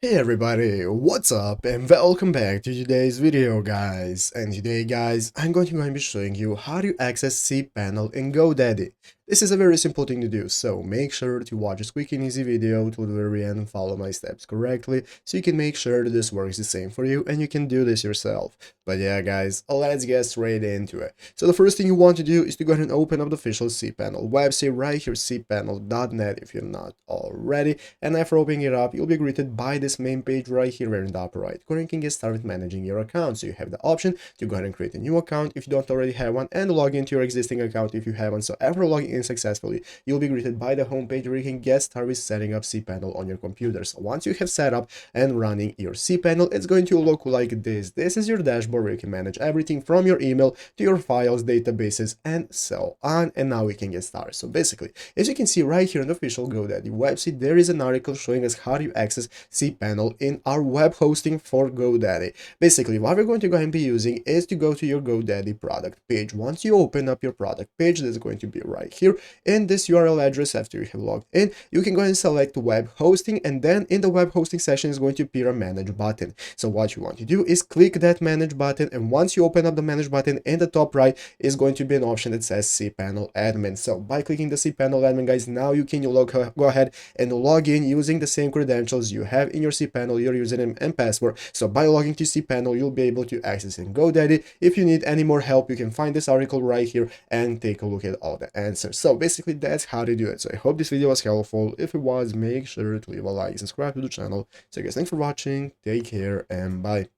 Hey everybody, what's up and welcome back to today's video guys. And today guys, I'm going to be showing you how to access cPanel in GoDaddy. This is a very simple thing to do, so make sure to watch this quick and easy video to the very end and follow my steps correctly so you can make sure that this works the same for you and you can do this yourself. But yeah guys, let's get straight into it. So the first thing you want to do is to go ahead and open up the official cPanel website right here, cpanel.net if you're not already. And after opening it up, you'll be greeted by this main page right here in the upper right corner. You can get started managing your account. So you have the option to go ahead and create a new account if you don't already have one, and log into your existing account if you have one. So after logging in successfully, you'll be greeted by the homepage where you can get started with setting up cPanel on your computer. So once you have set up and running your cPanel, it's going to look like this. This is your dashboard where you can manage everything from your email to your files, databases, and so on. And now we can get started. So basically, as you can see right here on the official GoDaddy website, there is an article showing us how to access cPanel in our web hosting for GoDaddy. Basically, what we're going to go ahead and be using is to go to your GoDaddy product page. Once you open up your product page, that's going to be right here in this URL address. After you have logged in, you can go ahead and select web hosting, and then in the web hosting section is going to appear a manage button. So what you want to do is click that manage button, and once you open up the manage button, in the top right is going to be an option that says cPanel admin. So by clicking the cPanel admin, guys, now you can go ahead and log in using the same credentials you have in your cPanel, your username and password. So by logging to cPanel, you'll be able to access in GoDaddy. If you need any more help, you can find this article right here and take a look at all the answers. So basically, that's how to do it. So I hope this video was helpful. If it was, make sure to leave a like, subscribe to the channel. So guys, thanks for watching, take care, and bye.